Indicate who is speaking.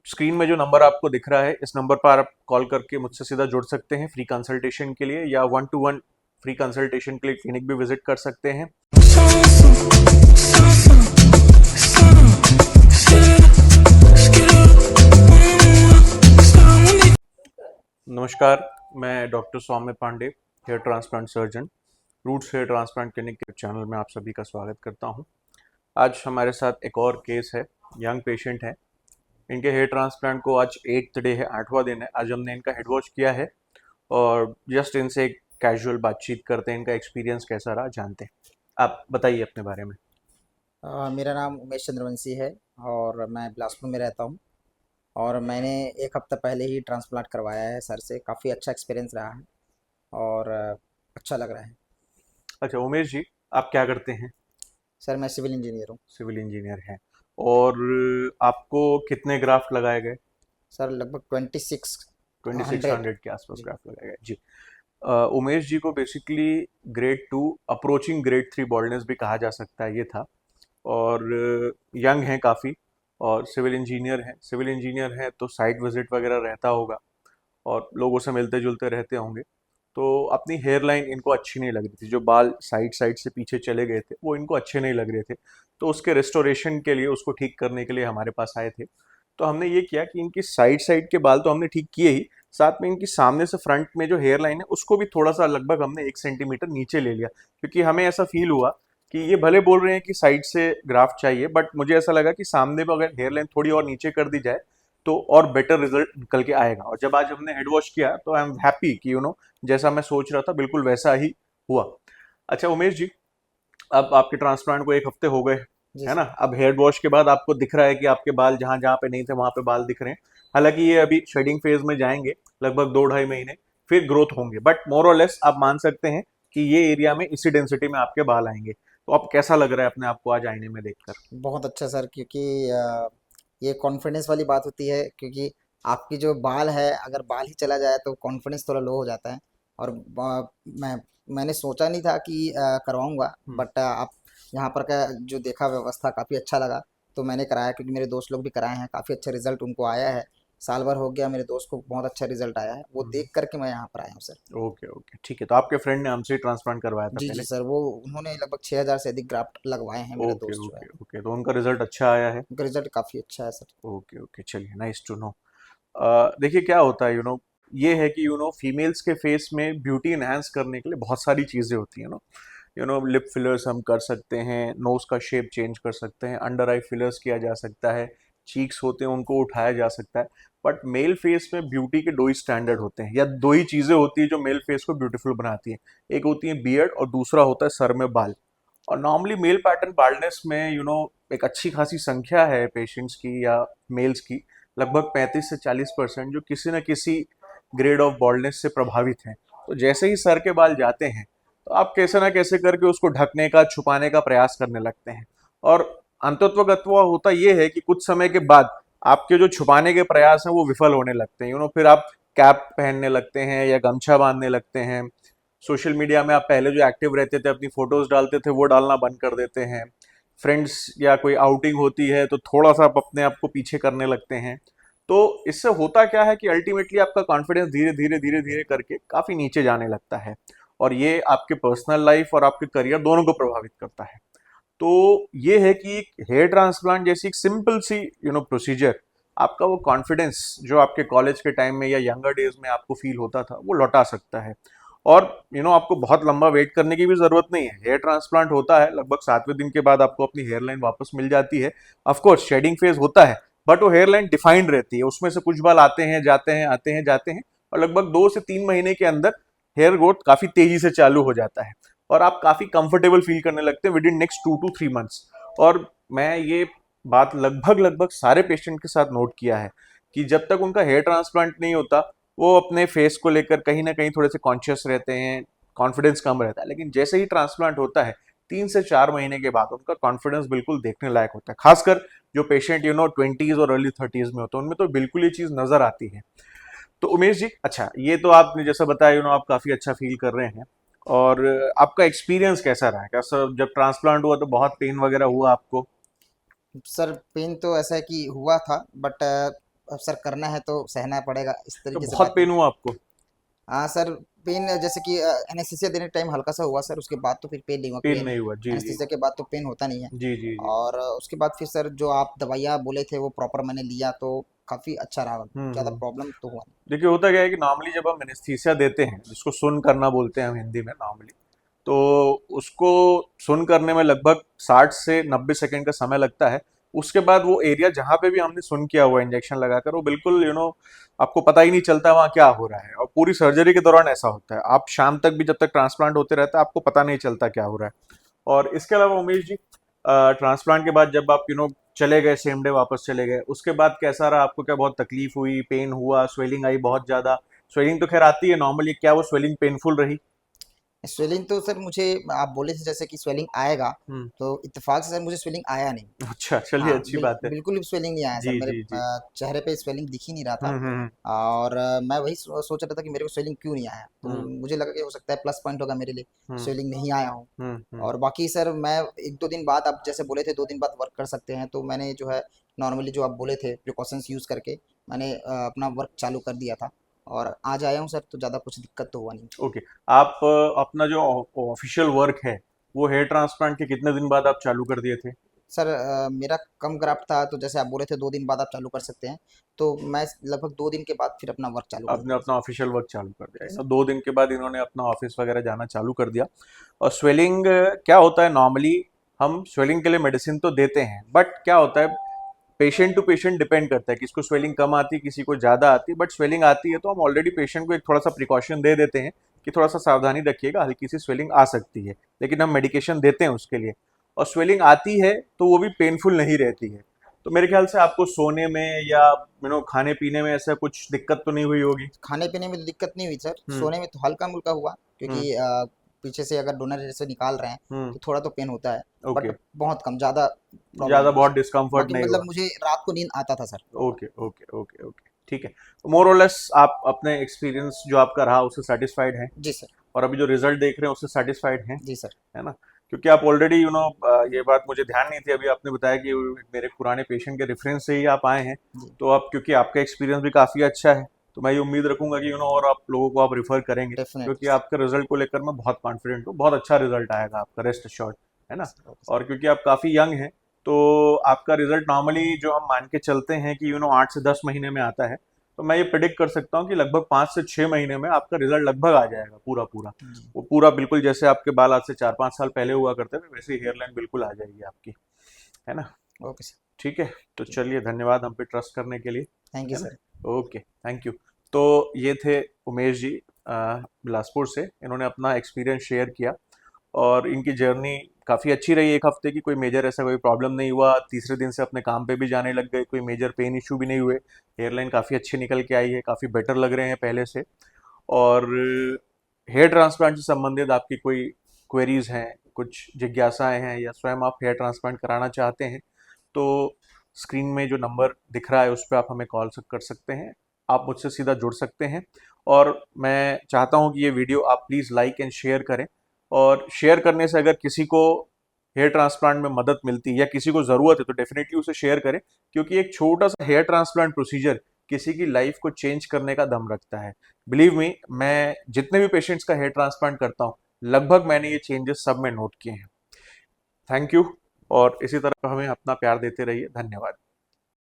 Speaker 1: Screen में जो number आपको दिख रहा है, इस नंबर पर आप कॉल करके मुझसे सीधा जुड़ सकते हैं फ्री कंसल्टेशन के लिए, या 1-to-1 फ्री कंसल्टेशन के लिए क्लिनिक भी विजिट कर सकते हैं। नमस्कार, मैं doctor Saumya Pandey, hair transplant surgeon, roots hair transplant clinic के चैनल में आप सभी का स्वागत करता हूं। आज हमारे साथ एक और केस है, यंग पेशेंट है। इनके हेयर ट्रांसप्लांट को आज 8th डे है, 8वां दिन है। आज हमने इनका हेड वॉश किया है और जस्ट इनसे एक कैजुअल बातचीत करते हैं, इनका एक्सपीरियंस कैसा रहा जानते हैं। आप बताइए अपने बारे में।
Speaker 2: मेरा नाम उमेश चंद्रवंशी है और मैं बिलासपुर में रहता हूँ। और मैंने एक हफ्ता पहले ही ट्रांसप्लांट करवाया है सर से। काफ़ी अच्छा एक्सपीरियंस रहा है और अच्छा लग रहा है।
Speaker 1: अच्छा उमेश जी, आप क्या करते हैं?
Speaker 2: सर मैं सिविल इंजीनियर हूँ।
Speaker 1: सिविल इंजीनियर हैं। और आपको कितने ग्राफ्ट लगाए गए?
Speaker 2: सर लगभग 2600।
Speaker 1: 2600 के आसपास
Speaker 2: जी।
Speaker 1: ग्राफ्ट लगाए गए जी। उमेश जी को basically grade 2 approaching grade 3 boldness भी कहा जा सकता है, ये था। और यंग हैं काफ़ी, और सिविल इंजीनियर हैं तो साइट विजिट वगैरह रहता होगा और लोगों से मिलते जुलते रहते होंगे। तो अपनी हेयर लाइन इनको अच्छी नहीं लग रही थी, जो बाल साइड साइड से पीछे चले गए थे वो इनको अच्छे नहीं लग रहे थे। तो उसके रिस्टोरेशन के लिए, उसको ठीक करने के लिए हमारे पास आए थे। तो हमने ये किया कि इनकी साइड साइड के बाल तो हमने ठीक किए ही, साथ में इनकी सामने से फ्रंट में जो हेयर लाइन है उसको भी थोड़ा सा, लगभग हमने 1 सेंटीमीटर नीचे ले लिया, क्योंकि हमें ऐसा फील हुआ कि ये भले बोल रहे हैं कि साइड से ग्राफ्ट चाहिए, बट मुझे ऐसा लगा कि सामने में अगर हेयर लाइन थोड़ी और नीचे कर दी जाए तो और बेटर रिजल्ट निकल के आएगा। और जब आज हमने हेड वॉश किया तो आई एम हैप्पी कि जैसा मैं सोच रहा था बिल्कुल वैसा ही हुआ। अच्छा उमेश जी, अब आपके ट्रांसप्लांट को 1 हफ्ते हो गए,
Speaker 2: जी
Speaker 1: है ना?
Speaker 2: सर।
Speaker 1: अब हेयर वॉश के बाद आपको दिख रहा है कि आपके बाल जहां जहां पे नहीं थे वहां पे बाल दिख रहे हैं। हालांकि ये अभी शेडिंग फेज में जाएंगे, लगभग 2-2.5 महीने फिर ग्रोथ होंगे, बट मोर और लेस आप मान सकते हैं कि ये एरिया में इसी डेंसिटी में आपके बाल आएंगे। तो अब कैसा लग रहा है अपने आप को आज आईने में देखकर?
Speaker 2: बहुत अच्छा सर, क्योंकि ये कॉन्फिडेंस वाली बात होती है। क्योंकि आपकी जो बाल है, अगर बाल ही चला जाए तो कॉन्फिडेंस थोड़ा लो हो जाता है। और मैंने सोचा नहीं था कि करवाऊंगा,
Speaker 1: हम्म।
Speaker 2: बट आप यहाँ पर का जो देखा व्यवस्था काफ़ी अच्छा लगा, तो मैंने कराया। क्योंकि मेरे दोस्त लोग भी कराए हैं, काफ़ी अच्छा रिजल्ट उनको आया है। साल भर हो गया, मेरे दोस्त को बहुत अच्छा रिजल्ट आया है, वो
Speaker 1: हम्म।
Speaker 2: देख करके मैं यहाँ पर आया हूँ सर।
Speaker 1: ओके ओके, ठीक है। तो आपके फ्रेंड ने हमसे ही ट्रांसप्लांट करवाया था
Speaker 2: जी जी
Speaker 1: पहले?
Speaker 2: सर, वो उन्होंने लगभग 6000 से अधिक ग्राफ्ट लगवाए हैं, मेरा
Speaker 1: ओके
Speaker 2: दोस्त जो है।
Speaker 1: ओके ओके, तो उनका रिजल्ट अच्छा आया है?
Speaker 2: उनका रिजल्ट काफ़ी अच्छा है सर।
Speaker 1: ओके ओके, चलिए, नाइस टू नो। देखिए क्या होता है, ये है कि फीमेल्स के फेस में ब्यूटी एनहांस करने के लिए बहुत सारी चीज़ें होती हैं। लिप फिलर्स हम कर सकते हैं, नोज का शेप चेंज कर सकते हैं, अंडर आई फिलर्स किया जा सकता है, चीक्स होते हैं उनको उठाया जा सकता है। बट मेल फेस में ब्यूटी के दो ही स्टैंडर्ड होते हैं, या दो ही चीज़ें होती है जो मेल फेस को ब्यूटीफुल बनाती हैं। एक होती है बियर्ड और दूसरा होता है सर में बाल। और नॉर्मली मेल पैटर्न बाल्डनेस में एक अच्छी खासी संख्या है पेशेंट्स की या मेल्स की, लगभग 35 से 40% जो किसी न किसी ग्रेड ऑफ बॉल्डनेस से प्रभावित हैं। तो जैसे ही सर के बाल जाते हैं तो आप कैसे ना कैसे करके उसको ढकने का, छुपाने का प्रयास करने लगते हैं। और अंतत्वगत्वा होता यह है कि कुछ समय के बाद आपके जो छुपाने के प्रयास हैं वो विफल होने लगते हैं। फिर आप कैप पहनने लगते हैं या गमछा बांधने लगते हैं। सोशल मीडिया में आप पहले जो एक्टिव रहते थे, अपनी फोटोज डालते थे, वो डालना बंद कर देते हैं। फ्रेंड्स या कोई आउटिंग होती है तो थोड़ा सा आप अपने आप को पीछे करने लगते हैं। तो इससे होता क्या है कि अल्टीमेटली आपका कॉन्फिडेंस धीरे धीरे धीरे धीरे करके काफी नीचे जाने लगता है, और ये आपके पर्सनल लाइफ और आपके करियर दोनों को प्रभावित करता है। तो ये है कि हेयर ट्रांसप्लांट जैसी एक सिंपल सी प्रोसीजर आपका वो कॉन्फिडेंस जो आपके कॉलेज के टाइम में या यंगर डेज में आपको फील होता था वो लौटा सकता है। और आपको बहुत लंबा वेट करने की भी जरूरत नहीं है। हेयर ट्रांसप्लांट होता है लगभग 7वें दिन के बाद आपको अपनी हेयर लाइन वापस मिल जाती है। ऑफ कोर्स शेडिंग फेज होता है, बट वो हेयर लाइन डिफाइंड रहती है, उसमें से कुछ बाल आते हैं जाते हैं, आते हैं जाते हैं, और लगभग 2 से 3 महीने के अंदर हेयर ग्रोथ काफी तेजी से चालू हो जाता है और आप काफी कंफर्टेबल फील करने लगते हैं with in next 2 to 3 months. और मैं ये बात लगभग लगभग सारे पेशेंट के साथ नोट किया है कि जब तक उनका हेयर ट्रांसप्लांट नहीं होता वो अपने फेस को लेकर कहीं ना कहीं थोड़े से कॉन्शियस रहते हैं, कॉन्फिडेंस कम रहता है। लेकिन जैसे ही ट्रांसप्लांट होता है 3 से 4 महीने के बाद उनका कॉन्फिडेंस बिल्कुल देखने लायक होता है। खासकर जो पेशेंट 20s और अर्ली 30s में होते हैं उनमें तो बिल्कुल ये चीज नजर आती है। तो उमेश जी, अच्छा ये तो आपने जैसा बताया, आप काफी अच्छा फील कर रहे हैं। और आपका एक्सपीरियंस कैसा रहा? कैसा, जब ट्रांसप्लांट हुआ तो बहुत पेन वगैरह हुआ आपको?
Speaker 2: सर पेन तो ऐसा है कि हुआ था, बट अब सर करना है तो सहना पड़ेगा, इस
Speaker 1: तो
Speaker 2: तरीके से
Speaker 1: बहुत
Speaker 2: बात नहीं।
Speaker 1: पेन हुआ आपको?
Speaker 2: हाँ सर, पेन जैसे कि एनेस्थीसिया देने टाइम हल्का सा हुआ सर, उसके बाद तो फिर पेन नहीं हुआ, क्योंकि
Speaker 1: पेन नहीं हुआ? जी जी।
Speaker 2: एनेस्थीसिया के बाद तो पेन होता नहीं है।
Speaker 1: जी जी जी।
Speaker 2: और उसके बाद फिर सर जो आप दवाइयाँ बोले थे वो प्रॉपर मैंने लिया, तो काफ़ी अच्छा रहा, ज़्यादा
Speaker 1: हम्म।
Speaker 2: प्रॉब्लम तो हुआ नहीं।
Speaker 1: देखिए होता क्या है कि नॉर्मली जब हम एनेस्थीसिया देते हैं, जिसको सुन करना बोलते हैं हम हिंदी में नॉर्मली, तो उसको सुन करने में लगभग 60 से 90 सेकंड का समय लगता है। उसके बाद वो एरिया जहाँ पे भी हमने सुन किया हुआ इंजेक्शन लगाकर, वो बिल्कुल आपको पता ही नहीं चलता वहाँ क्या हो रहा है। और पूरी सर्जरी के दौरान ऐसा होता है, आप शाम तक भी जब तक ट्रांसप्लांट होते रहता है आपको पता नहीं चलता क्या हो रहा है। और इसके अलावा उमेश जी, ट्रांसप्लांट के बाद जब आप चले गए, सेम डे वापस चले गए, उसके बाद कैसा रहा? आपको क्या बहुत तकलीफ हुई, पेन हुआ, स्वेलिंग आई बहुत ज्यादा? स्वेलिंग तो खैर आती है नॉर्मली, क्या वो स्वेलिंग पेनफुल रही?
Speaker 2: स्वेलिंग तो सर मुझे, आप बोले थे जैसे कि स्वेलिंग आएगा,
Speaker 1: हम्म।
Speaker 2: तो इत्तेफाक से सर मुझे स्वेलिंग आया नहीं।
Speaker 1: अच्छा, चलिए
Speaker 2: हाँ,
Speaker 1: अच्छी बात है।
Speaker 2: बिल्कुल भी स्वेलिंग नहीं आया सर
Speaker 1: जी
Speaker 2: मेरे
Speaker 1: जी जी।
Speaker 2: चेहरे पे, स्वेलिंग दिख ही नहीं रहा था।
Speaker 1: हम्म।
Speaker 2: और मैं वही सोच रहा था कि मेरे को स्वेलिंग क्यों नहीं आया, तो
Speaker 1: हम्म
Speaker 2: मुझे लगा कि हो सकता है प्लस पॉइंट होगा मेरे लिए,
Speaker 1: हम्म
Speaker 2: स्वेलिंग नहीं आया हो।
Speaker 1: हम्म।
Speaker 2: और बाकी सर मैं एक दो दिन बाद, आप जैसे बोले थे 2 दिन बाद वर्क कर सकते हैं, तो मैंने जो है नॉर्मली जो आप बोले थे प्रिकॉशंस यूज़ करके मैंने अपना वर्क चालू कर दिया था, और आज आया हूँ सर, तो ज़्यादा कुछ दिक्कत तो हुआ नहीं।
Speaker 1: ओके। आप अपना जो ऑफिशियल वर्क है, वो हेयर ट्रांसप्लांट के कितने दिन बाद आप चालू कर दिए थे?
Speaker 2: सर मेरा कम ग्राफ्ट था, तो जैसे आप बोले थे 2 दिन बाद आप चालू कर सकते हैं, तो मैं लगभग 2 दिन के बाद फिर अपना वर्क चालू कर
Speaker 1: आपने
Speaker 2: दिया
Speaker 1: अपना ऑफिशियल वर्क चालू कर दिया
Speaker 2: जी
Speaker 1: है ना?
Speaker 2: सर।
Speaker 1: 2 दिन के बाद इन्होंने अपना ऑफिस वगैरह जाना चालू कर दिया। और स्वेलिंग क्या होता है नॉर्मली, हम स्वेलिंग के लिए मेडिसिन तो देते हैं, बट क्या होता है, पेशेंट टू पेशेंट डिपेंड करता है, किसको स्वेलिंग कम आती है, किसी को ज़्यादा आती है। बट स्वेलिंग आती है तो हम ऑलरेडी पेशेंट को एक थोड़ा सा प्रिकॉशन दे देते हैं कि थोड़ा सा सावधानी रखिएगा, हल्की सी स्वेलिंग आ सकती है, लेकिन हम मेडिकेशन देते हैं उसके लिए। और स्वेलिंग आती है तो वो भी पेनफुल नहीं रहती है। तो मेरे ख्याल से आपको सोने में या खाने पीने में ऐसा कुछ दिक्कत तो नहीं हुई होगी?
Speaker 2: खाने पीने में तो दिक्कत नहीं हुई सर,
Speaker 1: हम्म
Speaker 2: सोने में तो हल्का मुल्का हुआ,
Speaker 1: हम्म
Speaker 2: क्योंकि पीछे से अगर डोनर जैसे निकाल रहे हैं
Speaker 1: हम्म।
Speaker 2: तो थोड़ा तो पेन होता है,
Speaker 1: ओके।
Speaker 2: बट बहुत कम, ज़्यादा प्रॉब्लम
Speaker 1: ज़्यादा
Speaker 2: नहीं हुई
Speaker 1: बहुत
Speaker 2: सर।
Speaker 1: डिस्कम्फर्ट
Speaker 2: बाकी
Speaker 1: नहीं
Speaker 2: मतलब
Speaker 1: हुआ?
Speaker 2: मुझे रात को नींद आता था sir proper.
Speaker 1: Okay okay okay okay, ठीक है। तो मोर और लेस आप अपने एक्सपीरियंस जो आपका रहा उससे सेटिस्फाइड हैं?
Speaker 2: जी सर।
Speaker 1: और अभी जो रिजल्ट देख रहे हैं उससे सेटिस्फाइड हैं?
Speaker 2: जी सर।
Speaker 1: है ना? क्योंकि आप ऑलरेडी ये बात मुझे ध्यान नहीं थी, अभी आपने बताया कि मेरे पुराने पेशेंट के रेफरेंस से ही आप आए हैं।
Speaker 2: जी।
Speaker 1: तो आप, क्योंकि आपका एक्सपीरियंस भी काफ़ी अच्छा है, तो मैं ये उम्मीद रखूंगा कि और आप लोगों को आप रिफर करेंगे,
Speaker 2: डेफिनेटली
Speaker 1: क्योंकि
Speaker 2: सर।
Speaker 1: आपके रिजल्ट को लेकर मैं बहुत कॉन्फिडेंट हूँ, बहुत अच्छा रिजल्ट आएगा आपका, रेस्ट अश्योर्ड। है ना?
Speaker 2: Okay sir.
Speaker 1: और क्योंकि आप काफ़ी यंग हैं, तो आपका रिजल्ट नॉर्मली जो हम मान के चलते हैं कि 8 से 10 महीने में आता है, तो मैं ये प्रिडिक्ट कर सकता हूँ कि लगभग 5 से 6 महीने में आपका रिजल्ट लगभग आ जाएगा पूरा पूरा।
Speaker 2: जी।
Speaker 1: वो पूरा बिल्कुल जैसे आपके बाल आज से 4 5 साल पहले हुआ करते थे, वैसे ही हेयर लाइन बिल्कुल आ जाएगी आपकी। है ना?
Speaker 2: Okay sir.
Speaker 1: ठीक है। तो
Speaker 2: ठीक।
Speaker 1: चलिए, धन्यवाद हम पे ट्रस्ट करने के लिए।
Speaker 2: थैंक यू
Speaker 1: है ना?
Speaker 2: सर।
Speaker 1: Okay, thank you. तो ये थे उमेश जी, बिलासपुर से। इन्होंने अपना एक्सपीरियंस शेयर किया, और इनकी जर्नी काफ़ी अच्छी रही। 1 हफ्ते की कोई मेजर ऐसा कोई प्रॉब्लम नहीं हुआ, तीसरे दिन से अपने काम पे भी जाने लग गए, कोई मेजर पेन इशू भी नहीं हुए। हेयरलाइन काफ़ी अच्छी निकल के आई है, काफ़ी बेटर लग रहे हैं पहले से। और हेयर ट्रांसप्लांट से संबंधित आपकी कोई क्वेरीज हैं, कुछ जिज्ञासाएं हैं, या स्वयं आप हेयर ट्रांसप्लांट कराना चाहते हैं, तो स्क्रीन में जो नंबर दिख रहा है उस पर आप हमें कॉल कर सकते हैं, आप मुझसे सीधा जुड़ सकते हैं। और मैं चाहता हूं कि ये वीडियो आप प्लीज़ लाइक एंड शेयर करें। और शेयर करने से अगर किसी को हेयर ट्रांसप्लांट में मदद मिलती है या किसी को ज़रूरत है, तो डेफिनेटली उसे शेयर करें, क्योंकि एक छोटा सा हेयर ट्रांसप्लांट प्रोसीजर किसी की लाइफ को चेंज करने का दम रखता है। बिलीव मी, मैं जितने भी पेशेंट्स का हेयर ट्रांसप्लांट करता हूँ, लगभग मैंने ये चेंजेस सब में नोट किए हैं। Thank you. और इसी तरह हमें अपना प्यार देते रहिए। धन्यवाद।